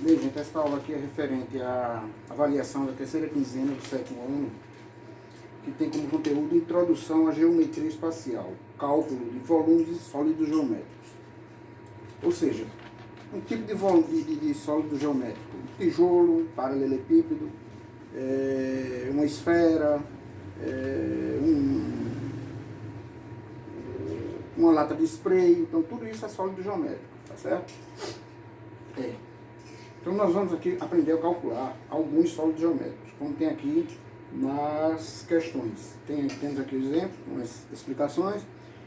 Bem, gente, esta aula aqui é referente à avaliação da terceira quinzena do sétimo ano, que tem como conteúdo Introdução à Geometria Espacial, cálculo de volumes e sólidos geométricos. Ou seja, um tipo de sólido geométrico, um tijolo, um paralelepípedo, uma esfera, uma lata de spray. Então tudo isso é sólido geométrico, tá certo? Então nós vamos aqui aprender a calcular alguns sólidos geométricos, como tem aqui nas questões. Temos aqui o exemplo, com as explicações,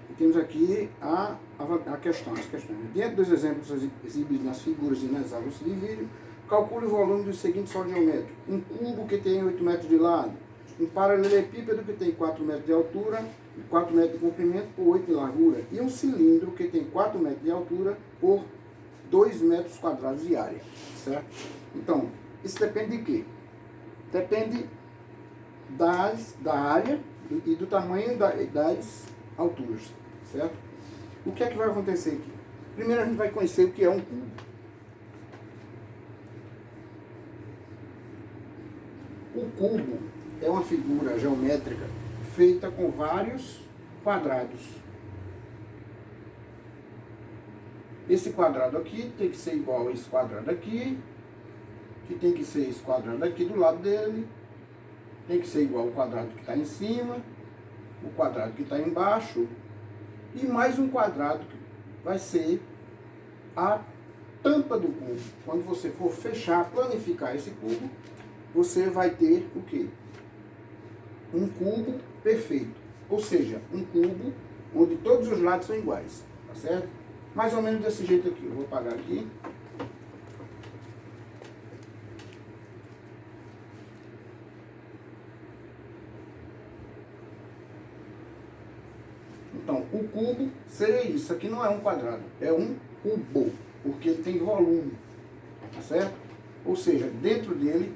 e temos aqui as questões. Dentro dos exemplos exibidos nas figuras e nas aulas de vídeo, calcule o volume do seguinte sólido geométrico: um cubo que tem 8 metros de lado, um paralelepípedo que tem 4 metros de altura e 4 metros de comprimento por 8 de largura, e um cilindro que tem 4 metros de altura por 2 metros quadrados de área, certo? Então, isso depende de quê? Depende da área e do tamanho das alturas, certo? O que é que vai acontecer aqui? Primeiro a gente vai conhecer o que é um cubo. O cubo é uma figura geométrica feita com vários quadrados. Esse quadrado aqui tem que ser igual a esse quadrado aqui, que tem que ser esse quadrado aqui do lado dele, tem que ser igual ao quadrado que está em cima, o quadrado que está embaixo, e mais um quadrado que vai ser a tampa do cubo. Quando você for fechar, planificar esse cubo, você vai ter o quê? Um cubo perfeito, ou seja, um cubo onde todos os lados são iguais, tá certo? Mais ou menos desse jeito aqui. Eu vou apagar aqui. Então, o cubo seria isso. Isso aqui não é um quadrado, é um cubo, porque ele tem volume, tá certo? Ou seja, dentro dele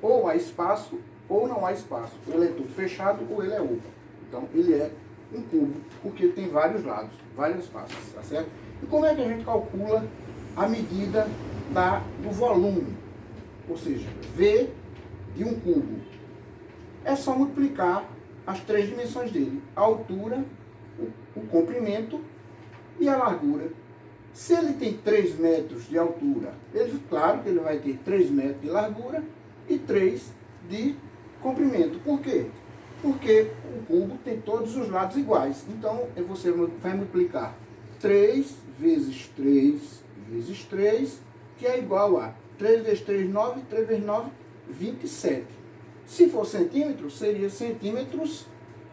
ou há espaço ou não há espaço. Ou ele é tudo fechado ou ele é oco. Então, ele é um cubo, porque ele tem vários lados, várias faces, tá certo? E como é que a gente calcula a medida do volume? Ou seja, V de um cubo. É só multiplicar as três dimensões dele: a altura, o comprimento e a largura. Se ele tem 3 metros de altura, claro que ele vai ter 3 metros de largura e 3 de comprimento. Por quê? Porque o cubo tem todos os lados iguais. Então, você vai multiplicar 3 vezes 3 vezes 3, que é igual a 3 vezes 3, 9, 3 vezes 9, 27. Se for centímetro, seria centímetros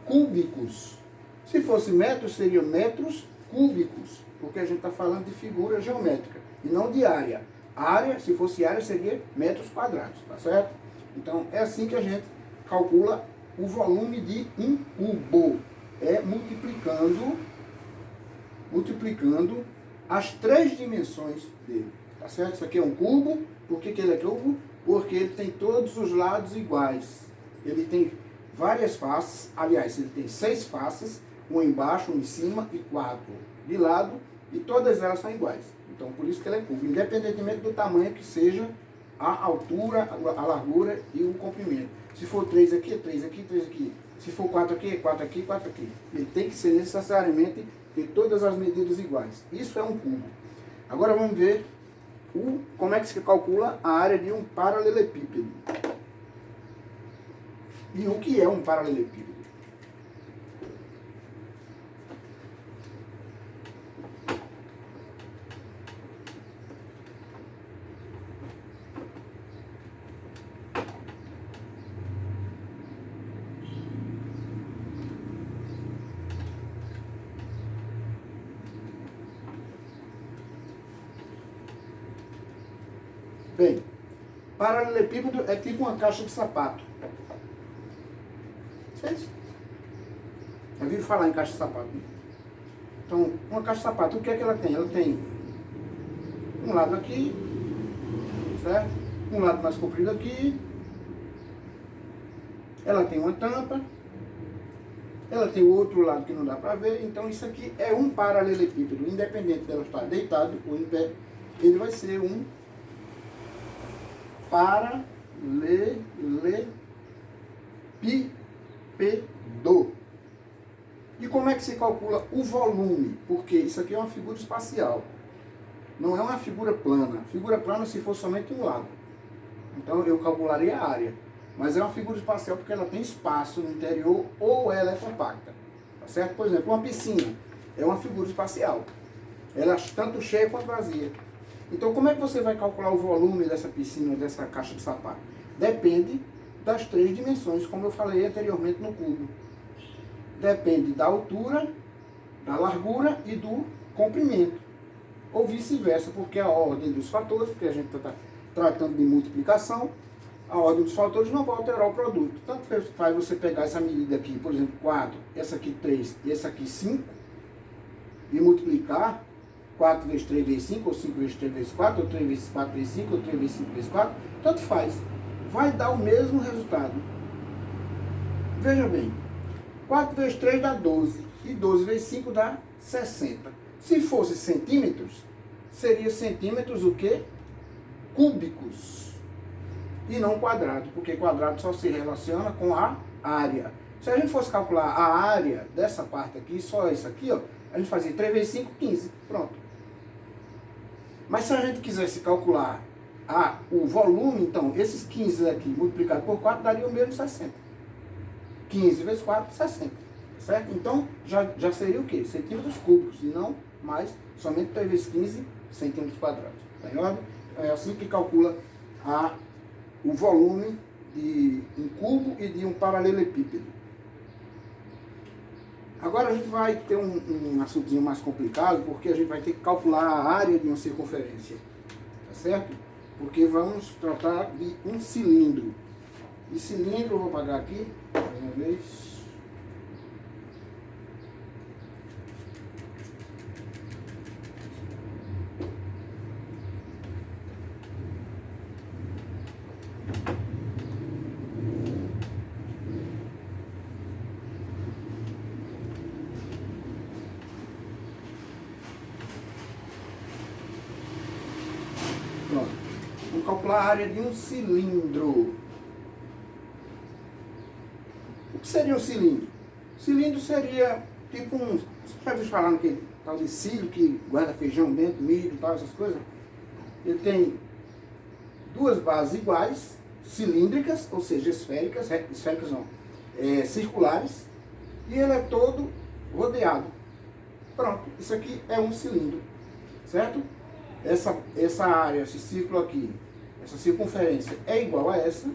cúbicos. Se fosse metros, seria metros cúbicos, porque a gente está falando de figura geométrica e não de área. Área, se fosse área, seria metros quadrados, tá certo? Então, é assim que a gente calcula o volume de um cubo. É multiplicando as três dimensões dele, tá certo? Isso aqui é um cubo. Por que ele é cubo? Porque ele tem todos os lados iguais. Ele tem várias faces, aliás, ele tem 6 faces, um embaixo, um em cima e 4 de lado, e todas elas são iguais. Então, por isso que ele é cubo, independentemente do tamanho que seja a altura, a largura e o comprimento. Se for 3 aqui, é 3 aqui, 3 aqui. Se for 4 aqui, é 4 aqui, 4 aqui. Ele tem que ser necessariamente ter todas as medidas iguais. Isso é um cubo. Agora vamos ver como é que se calcula a área de um paralelepípedo. E o que é um paralelepípedo? Bem, paralelepípedo é tipo uma caixa de sapato. Vocês já viram falar em caixa de sapato, né? Então, uma caixa de sapato, o que é que ela tem? Ela tem um lado aqui, certo? Um lado mais comprido aqui. Ela tem uma tampa. Ela tem o outro lado que não dá para ver. Então, isso aqui é um paralelepípedo. Independente dela estar deitado ou em pé, ele vai ser um paralelepípedo. E como é que se calcula o volume? Porque isso aqui é uma figura espacial. Não é uma figura plana. Figura plana se for somente um lado. Então eu calcularia a área. Mas é uma figura espacial porque ela tem espaço no interior ou ela é compacta. Tá certo? Por exemplo, uma piscina é uma figura espacial. Ela é tanto cheia quanto vazia. Então como é que você vai calcular o volume dessa piscina, dessa caixa de sapato? Depende das 3 dimensões, como eu falei anteriormente no cubo. Depende da altura, da largura e do comprimento. Ou vice-versa, porque a ordem dos fatores, porque a gente está tratando de multiplicação, a ordem dos fatores não vai alterar o produto. Tanto faz você pegar essa medida aqui, por exemplo, 4, essa aqui 3 e essa aqui 5, e multiplicar 4 vezes 3 vezes 5, ou 5 vezes 3 vezes 4, ou 3 vezes 4 vezes 5, ou 3 vezes 5 vezes 4, tanto faz. Vai dar o mesmo resultado. Veja bem, 4 vezes 3 dá 12, e 12 vezes 5 dá 60. Se fosse centímetros, seria centímetros o quê? Cúbicos. E não quadrado, porque quadrado só se relaciona com a área. Se a gente fosse calcular a área dessa parte aqui, só isso aqui, ó, a gente fazia 3 vezes 5, 15. Pronto. Mas se a gente quisesse calcular o volume, então, esses 15 aqui multiplicado por 4 daria o mesmo 60. 15 vezes 4, 60. Certo? Então, já seria o quê? Centímetros cúbicos, e não mais somente 3 vezes 15 centímetros quadrados. Tá em ordem? É assim que calcula o volume de um cubo e de um paralelepípedo. Agora a gente vai ter um assuntinho mais complicado, porque a gente vai ter que calcular a área de uma circunferência. Tá certo? Porque vamos tratar de um cilindro. E cilindro, eu vou apagar aqui, mais uma vez. Pronto. Vamos calcular a área de um cilindro. O que seria um cilindro? Cilindro seria tipo um... Você já ouviu falar naquele tal de cilho que guarda feijão dentro, milho e tal, essas coisas? Ele tem 2 bases iguais, cilíndricas, ou seja, esféricas não, circulares, e ele é todo rodeado. Pronto, isso aqui é um cilindro, certo? Essa área, esse círculo aqui, essa circunferência é igual a essa,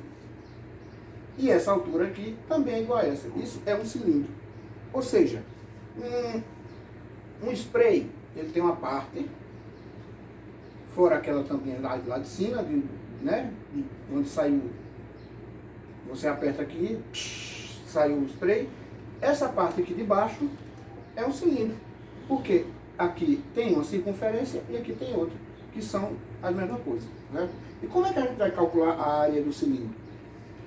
e essa altura aqui também é igual a essa. Isso é um cilindro. Ou seja, um spray, ele tem uma parte, fora aquela tampinha lá de cima, né, onde saiu, você aperta aqui, saiu o spray. Essa parte aqui de baixo é um cilindro. Por quê? Aqui tem uma circunferência e aqui tem outra, que são a mesma coisa. Né? E como é que a gente vai calcular a área do cilindro?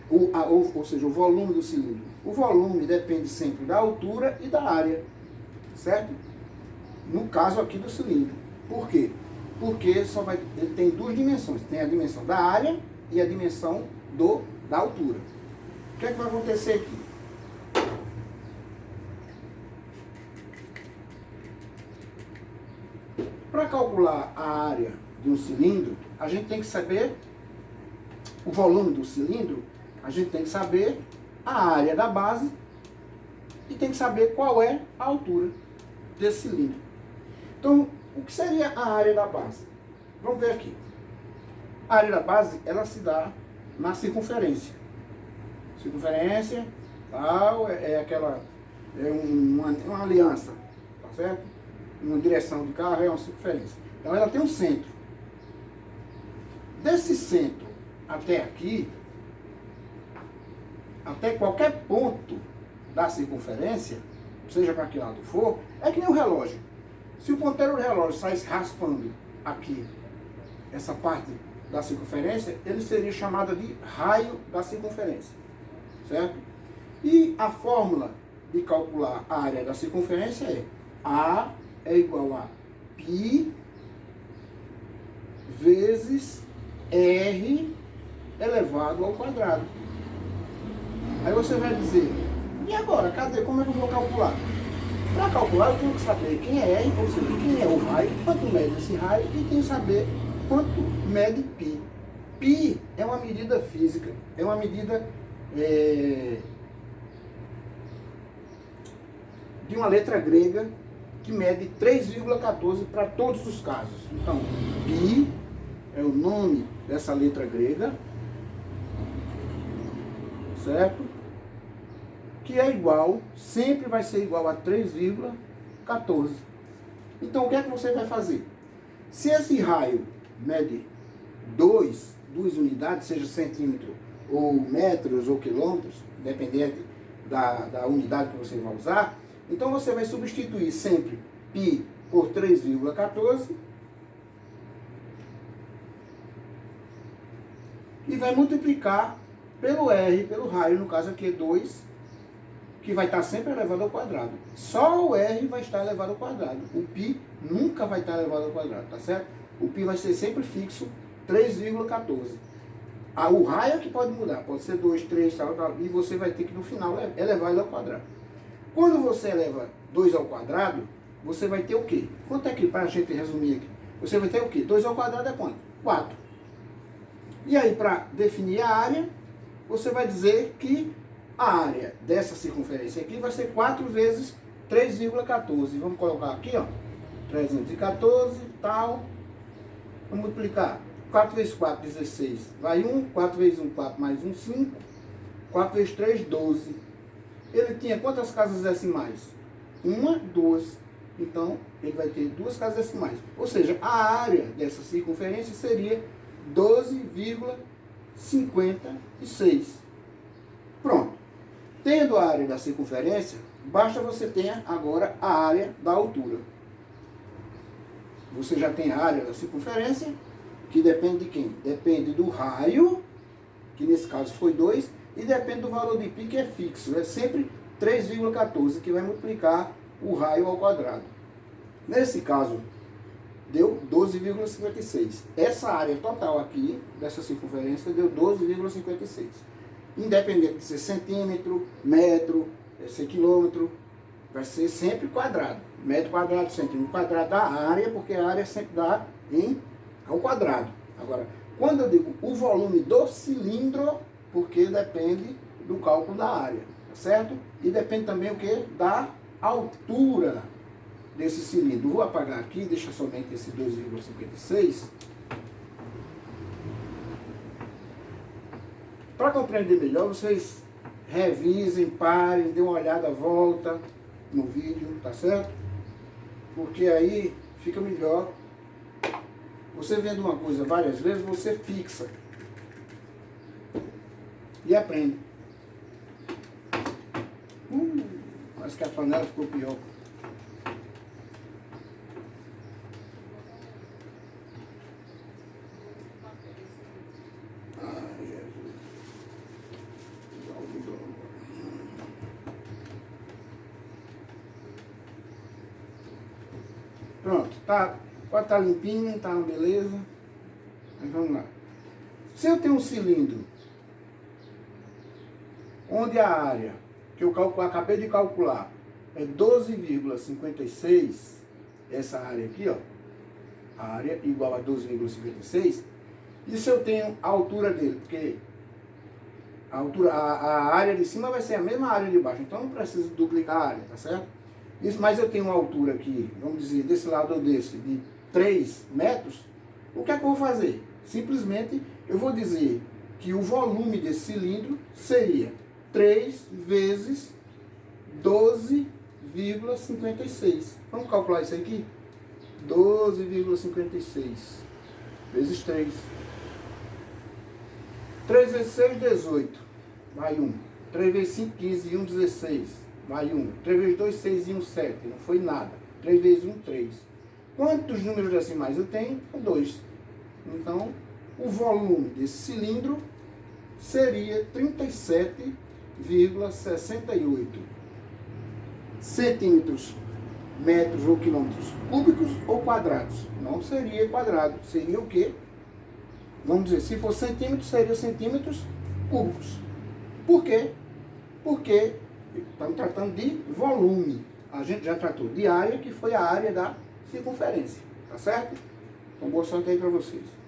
Ou seja, o volume do cilindro. O volume depende sempre da altura e da área, certo? No caso aqui do cilindro. Por quê? Porque ele tem 2 dimensões. Tem a dimensão da área e a dimensão da altura. O que é que vai acontecer aqui? Para calcular a área de um cilindro, a gente tem que saber o volume do cilindro, a gente tem que saber a área da base e tem que saber qual é a altura desse cilindro. Então, o que seria a área da base? Vamos ver aqui. A área da base, ela se dá na circunferência. Circunferência, tal, uma aliança, tá certo? Uma direção de carro é uma circunferência. Então ela tem um centro. Desse centro até aqui, até qualquer ponto da circunferência, seja para que lado for, é que nem um relógio. Se o ponteiro do relógio saísse raspando aqui, essa parte da circunferência, ele seria chamado de raio da circunferência. Certo? E a fórmula de calcular a área da circunferência é A é igual a π vezes R elevado ao quadrado. Aí você vai dizer, e agora, cadê? Como é que eu vou calcular? Para calcular, eu tenho que saber quem é R, ou seja, quem é o raio, quanto mede esse raio, e tenho que saber quanto mede π. Π é uma medida física, é uma medida de uma letra grega que mede 3,14 para todos os casos. Então, π é o nome dessa letra grega, certo? Que é igual, sempre vai ser igual a 3,14. Então, o que é que você vai fazer? Se esse raio mede 2 unidades, seja centímetro, ou metros, ou quilômetros, dependendo da unidade que você vai usar, então você vai substituir sempre π por 3,14 e vai multiplicar pelo R, pelo raio, no caso aqui é 2, que vai estar sempre elevado ao quadrado. Só o R vai estar elevado ao quadrado. O π nunca vai estar elevado ao quadrado, tá certo? O π vai ser sempre fixo, 3,14. O raio é que pode mudar, pode ser 2, 3, tal, e você vai ter que no final elevar ele ao quadrado. Quando você eleva 2 ao quadrado, você vai ter o quê? Quanto é que, para a gente resumir aqui, você vai ter o quê? 2 ao quadrado é quanto? 4. E aí, para definir a área, você vai dizer que a área dessa circunferência aqui vai ser 4 vezes 3,14. Vamos colocar aqui, ó, 314, tal. Vamos multiplicar. 4 vezes 4, 16. Vai 1. 4 vezes 1, 4. Mais 1, 5. 4 vezes 3, 12. Ele tinha quantas casas decimais? 1, 2. Então, ele vai ter 2 casas decimais. Ou seja, a área dessa circunferência seria 12,56. Pronto. Tendo a área da circunferência, basta você ter agora a área da altura. Você já tem a área da circunferência, que depende de quem? Depende do raio, que nesse caso foi 2, e depende do valor de π, que é fixo. É sempre 3,14, que vai multiplicar o raio ao quadrado. Nesse caso, deu 12,56. Essa área total aqui, dessa circunferência, deu 12,56. Independente de ser centímetro, metro, ser quilômetro, vai ser sempre quadrado. Metro quadrado, centímetro quadrado da área, porque a área sempre dá ao quadrado. Agora, quando eu digo o volume do cilindro, porque depende do cálculo da área, tá certo? E depende também o que? Da altura desse cilindro. Vou apagar aqui, deixa somente esse 2,56. Para compreender melhor, vocês revisem, parem, dêem uma olhada à volta no vídeo, tá certo? Porque aí fica melhor. Você vendo uma coisa várias vezes, você fixa e aprende. Mas que a panela ficou pior. Pronto, tá, pode estar limpinho, tá uma beleza. Mas vamos lá. Se eu tenho um cilindro onde a área que eu acabei de calcular é 12,56, essa área aqui, ó, a área igual a 12,56, e se eu tenho a altura dele, porque a área de cima vai ser a mesma área de baixo, então não preciso duplicar a área, tá certo? Isso, mas eu tenho uma altura aqui, vamos dizer, desse lado ou desse, de 3 metros, o que é que eu vou fazer? Simplesmente eu vou dizer que o volume desse cilindro seria 3 vezes 12,56. Vamos calcular isso aqui? 12,56 vezes 3. 3 vezes 6, 18. Vai 1. 3 vezes 5, 15 e 1, 16. Vai 1. 3 vezes 2, 6 e 1, 7. Não foi nada. 3 vezes 1, 3. Quantos números decimais eu tenho? 2. Então, o volume desse cilindro seria 37,68 centímetros, metros ou quilômetros cúbicos ou quadrados. Não seria quadrado. Seria o quê? Vamos dizer, se for centímetros, seria centímetros cúbicos. Por quê? Porque estamos tratando de volume. A gente já tratou de área, que foi a área da circunferência. Tá certo? Então, boa sorte aí para vocês.